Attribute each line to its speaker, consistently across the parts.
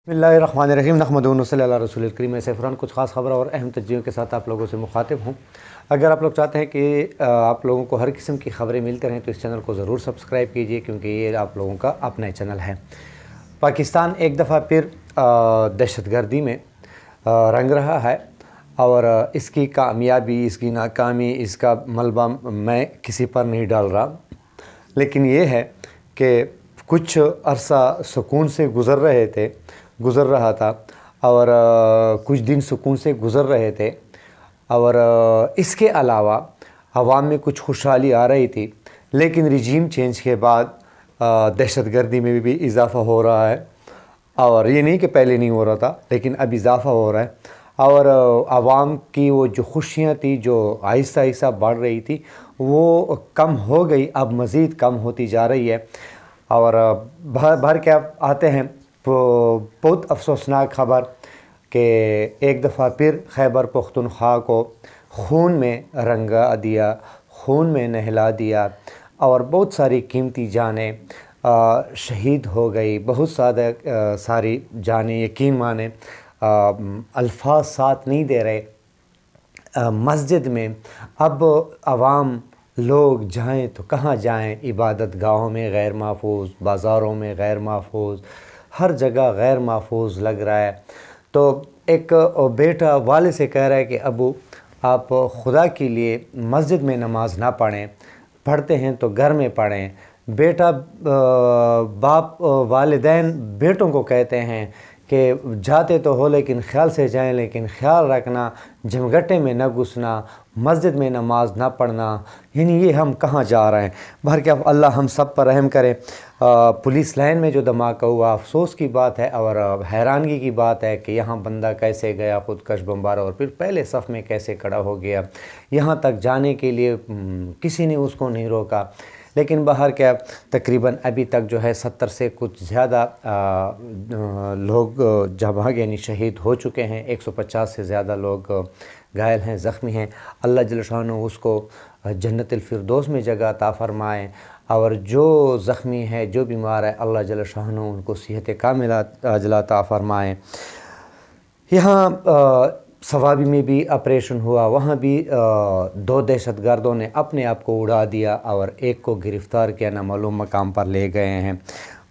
Speaker 1: बिस्मिल्लाहिर्रहमानिर्रहीम नहमदुहु व नसल्ली अला रसूलिल करीम। मैं सैफरान कुछ ख़ास ख़बर और अहम तजज़ियों के साथ आप लोगों से मुखातिब हूँ। अगर आप लोग चाहते हैं कि आप लोगों को हर किस्म की ख़बरें मिलती रहें तो इस चैनल को ज़रूर सब्सक्राइब कीजिए, क्योंकि ये आप लोगों का अपना चैनल है। पाकिस्तान एक दफ़ा फिर दहशतगर्दी में रंग रहा है और इसकी कामयाबी, इसकी नाकामी, इसका मलबा मैं किसी पर नहीं डाल रहा, लेकिन ये है कि कुछ अरसा सुकून से गुज़र रहा था और कुछ दिन सुकून से गुज़र रहे थे और इसके अलावा अवाम में कुछ खुशहाली आ रही थी। लेकिन रिजीम चेंज के बाद दहशतगर्दी में भी इजाफ़ा हो रहा है और ये नहीं कि पहले नहीं हो रहा था, लेकिन अब इजाफ़ा हो रहा है और आवाम की वो जो खुशियाँ थी, जो आहिस्ता आहिस्ता बढ़ रही थी, वो कम हो गई, अब मज़ीद कम होती जा रही है। और भर के अब आते हैं बहुत अफसोसनाक ख़बर कि एक दफ़ा फिर खैबर पख्तूनख्वा को खून में रंगा दिया, खून में नहला दिया और बहुत सारी कीमती जानें शहीद हो गई। बहुत सारी जानें, यकीन माने अल्फाज साथ नहीं दे रहे। मस्जिद में अब आवाम लोग जाएं तो कहाँ जाएं? इबादत गाहों में गैर महफूज, बाज़ारों में गैर महफूज, हर जगह गैर महफूज लग रहा है। तो एक बेटा वाले से कह रहा है कि अबू, आप खुदा के लिए मस्जिद में नमाज ना पढ़ें, पढ़ते हैं तो घर में पढ़ें। बेटा बाप वालिदैन बेटों को कहते हैं कि जाते तो हो लेकिन ख्याल से जाएं, लेकिन ख्याल रखना, झमगट्टे में न घुसना, मस्जिद में नमाज ना पढ़ना। यानी ये हम कहाँ जा रहे हैं? भर के अल्लाह हम सब पर रहम करे। पुलिस लाइन में जो धमाका हुआ, अफसोस की बात है और हैरानगी की बात है कि यहाँ बंदा कैसे गया खुदकश बमबार और फिर पहले सफ़ में कैसे खड़ा हो गया। यहाँ तक जाने के लिए किसी ने उसको नहीं रोका। लेकिन बाहर क्या, तकरीबन अभी तक जो है 70 से कुछ ज़्यादा लोग जबाग यानी शहीद हो चुके हैं। 150 से ज़्यादा लोग घायल हैं, ज़ख्मी हैं। अल्लाह जल्ल शानु उसको जन्नतुल फिरदौस में जगह अता फरमाए और जो ज़ख्मी है, जो बीमार है, अल्लाह जल्ल शानु उनको सेहत कामिला अता फरमाए। यहाँ सवाबी में भी ऑपरेशन हुआ, वहाँ भी 2 दहशतगर्दों ने अपने आप को उड़ा दिया और एक को गिरफ़्तार किया, नामालूम मकाम पर ले गए हैं।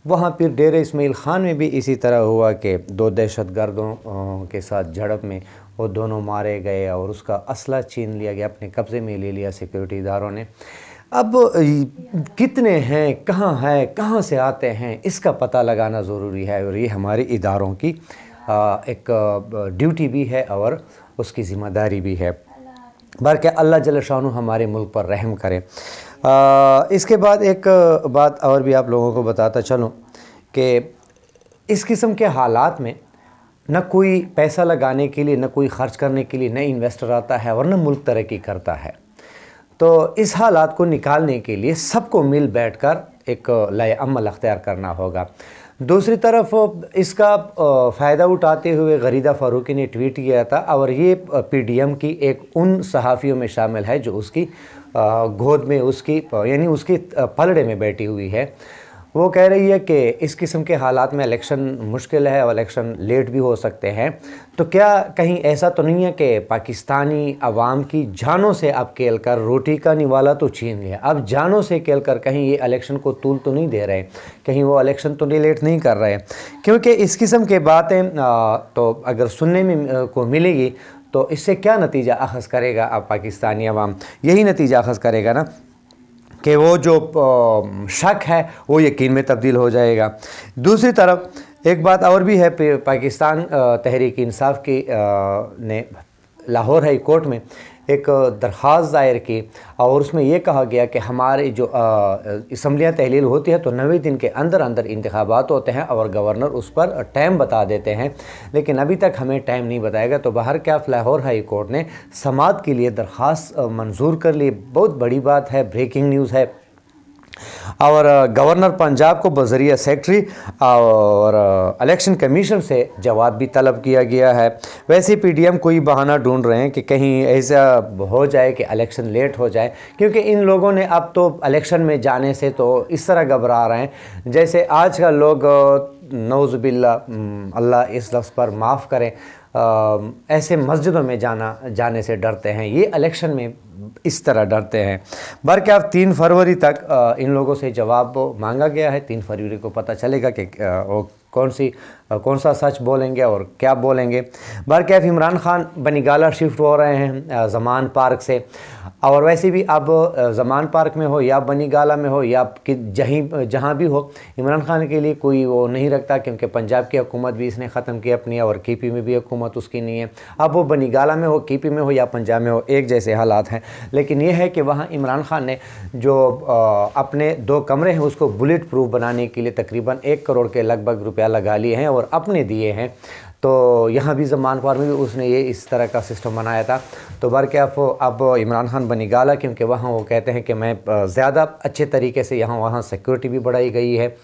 Speaker 1: वहाँ फिर डेरे इस्माइल ख़ान में भी इसी तरह हुआ कि 2 दहशतगर्दों के साथ झड़प में वो दोनों मारे गए और उसका असला छीन लिया गया, अपने कब्ज़े में ले लिया सिक्योरिटी इदारों ने। अब कितने हैं, कहाँ है, कहाँ से आते हैं, इसका पता लगाना ज़रूरी है और ये हमारे इदारों की एक ड्यूटी भी है और उसकी ज़िम्मेदारी भी है। बल्कि अल्लाह जल्ल शानु हमारे मुल्क पर रहम करे। इसके बाद एक बात और भी आप लोगों को बताता चलूँ कि इस किस्म के हालात में न कोई पैसा लगाने के लिए, न कोई ख़र्च करने के लिए, न इन्वेस्टर आता है और न मुल्क तरक्की करता है। तो इस हालात को निकालने के लिए सबको मिल बैठकर एक लाए अमल अख्तियार करना होगा। दूसरी तरफ इसका फ़ायदा उठाते हुए गरीदा फ़ारूकी ने ट्वीट किया था और ये पीडीएम की एक उन सहाफ़ियों में शामिल है जो उसकी गोद में, उसकी यानी उसकी पलड़े में बैठी हुई है। वो कह रही है कि इस किस्म के हालात में इलेक्शन मुश्किल है और इलेक्शन लेट भी हो सकते हैं। तो क्या कहीं ऐसा तो नहीं है कि पाकिस्तानी अवाम की जानों से अब खेल कर, रोटी का निवाला तो छीन लिया, अब जानों से खेल कर कहीं ये इलेक्शन को तूल तो नहीं दे रहे, कहीं वो इलेक्शन तो लेट नहीं कर रहे? क्योंकि इस किस्म के बातें तो अगर सुनने में को मिलेगी तो इससे क्या नतीजा अख़ज़ करेगा अब पाकिस्तानी अवाम? यही नतीजा अख़ज़ करेगा ना कि वो जो शक है वो यकीन में तब्दील हो जाएगा। दूसरी तरफ एक बात और भी है, पाकिस्तान तहरीक इंसाफ की ने लाहौर हाई कोर्ट में एक दरख्वास्त दायर की और उसमें ये कहा गया कि हमारे जो असम्बलियाँ तहलील होती है तो 90 दिन के अंदर अंदर इंतखाबात होते हैं और गवर्नर उस पर टाइम बता देते हैं, लेकिन अभी तक हमें टाइम नहीं बताएगा। तो बाहर क्या, लाहौर हाई कोर्ट ने समाअत के लिए दरख्वास्त मंजूर कर ली। बहुत बड़ी बात है, ब्रेकिंग न्यूज़ है। और गवर्नर पंजाब को बज़रिया सेक्रेटरी और इलेक्शन कमीशन से जवाब भी तलब किया गया है। वैसे पीडीएम कोई बहाना ढूंढ रहे हैं कि कहीं ऐसा हो जाए कि इलेक्शन लेट हो जाए, क्योंकि इन लोगों ने अब तो इलेक्शन में जाने से तो इस तरह घबरा रहे हैं जैसे आज का लोग नौज़ बिल्ला, अल्लाह इस लफ्ज़ पर माफ़ करें, ऐसे मस्जिदों में जाने से डरते हैं, ये इलेक्शन में इस तरह डरते हैं। बहरकैफ़ 3 फरवरी तक इन लोगों से जवाब मांगा गया है। 3 फरवरी को पता चलेगा कि वो कौन सा सच बोलेंगे और क्या बोलेंगे। बहरकैफ़ इमरान खान बनीगाला शिफ्ट हो रहे हैं ज़मान पार्क से, और वैसे भी अब ज़मान पार्क में हो या बनीगाला में हो या कि जहाँ भी हो, इमरान खान के लिए कोई वो नहीं रखता, क्योंकि पंजाब की हुकूमत भी इसने ख़त्म की अपनी, और केपी में भी हुकूमत उसकी नहीं है। अब वो बनीगाला में हो, केपी में हो या पंजाब में हो, एक जैसे हालात हैं। लेकिन ये है कि वहाँ इमरान खान ने जो अपने 2 कमरे हैं उसको बुलेट प्रूफ बनाने के लिए तकरीबन 1 करोड़ के लगभग रुपया लगा लिए हैं और अपने दिए हैं। तो यहाँ भी ज़मान पार्क में भी उसने ये इस तरह का सिस्टम बनाया था। तो बहरकैफ़ अब इमरान खान बनीगाला, क्योंकि वहाँ वो कहते हैं कि मैं ज़्यादा अच्छे तरीके से वहाँ सिक्योरिटी भी बढ़ाई गई है,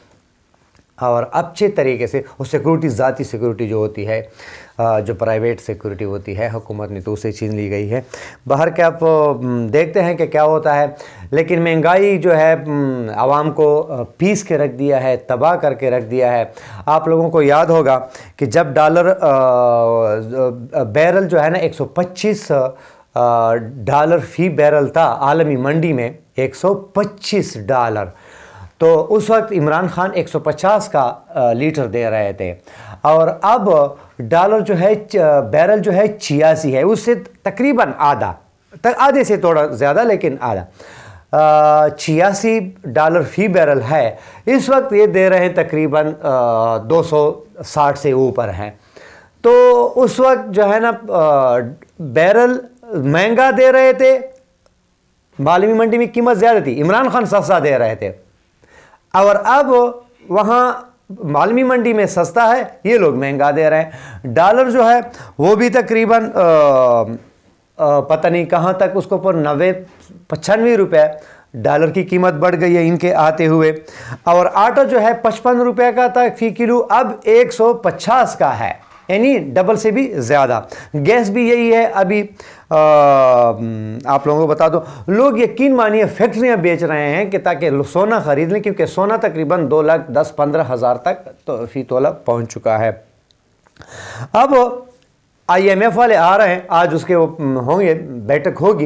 Speaker 1: और अच्छे तरीके से वो सिक्योरिटी, ज़ाती सिक्योरिटी जो होती है, जो प्राइवेट सिक्योरिटी होती है, हुकूमत ने तो उसे छीन ली गई है। बहरकैफ़ देखते हैं कि क्या होता है। लेकिन महंगाई जो है आवाम को पीस के रख दिया है, तबाह करके रख दिया है। आप लोगों को याद होगा कि जब डॉलर बैरल जो है ना 125 डॉलर फ़ी बैरल था आलमी मंडी में, 125 डॉलर, तो उस वक्त इमरान खान 150 का लीटर दे रहे थे, और अब डॉलर जो है बैरल जो है 86 है, उससे तकरीबन आधे से थोड़ा ज़्यादा, लेकिन आधा, 86 डॉलर फ़ी बैरल है। इस वक्त ये दे रहे हैं तकरीबन 260 से ऊपर हैं। तो उस वक्त जो है ना बैरल महंगा दे रहे थे, आलमी मंडी में कीमत ज़्यादा थी, इमरान खान सस्ता दे रहे थे, और अब वहाँ आलमी मंडी में सस्ता है, ये लोग महंगा दे रहे हैं। डॉलर जो है वो भी तकरीबन पता नहीं कहाँ तक उसको पर 95 रुपये डॉलर की कीमत बढ़ गई है इनके आते हुए। और आटा जो है 55 रुपये का था फ़ी किलो, अब 150 का है, यानी डबल से भी ज़्यादा। गैस भी यही है। अभी आप लोगों को बता दो, लोग यकीन मानिए फैक्ट्रियां बेच रहे हैं कि ताकि सोना ख़रीद लें, क्योंकि सोना तकरीबन 2,10-15 हज़ार तक तो फ़ी तोला पहुंच चुका है। अब IMF वाले आ रहे हैं, आज उसके होंगे, बैठक होगी,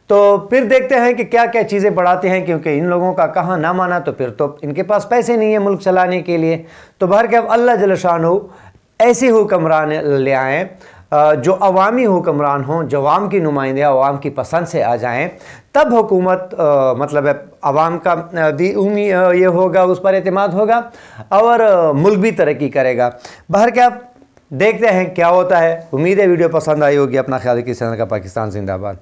Speaker 1: तो फिर देखते हैं कि क्या क्या चीज़ें बढ़ाते हैं, क्योंकि इन लोगों का कहाँ ना माना तो फिर तो इनके पास पैसे नहीं है मुल्क चलाने के लिए। तो बहरकैफ़ अल्लाह जल्ल शानहू ऐसे हुक्मरान ले आएँ जो अवामी हुक्मरान हों, जो अवाम की नुमाइंदे अवाम की पसंद से आ जाएं, तब हुकूमत मतलब अवाम का भी ये होगा, उस पर एतमाद होगा और मुल्क भी तरक्की करेगा। बहरकैफ़ देखते हैं क्या होता है। उम्मीद है वीडियो पसंद आई होगी। अपना ख्याल रखिए। चैनल का पाकिस्तान जिंदाबाद।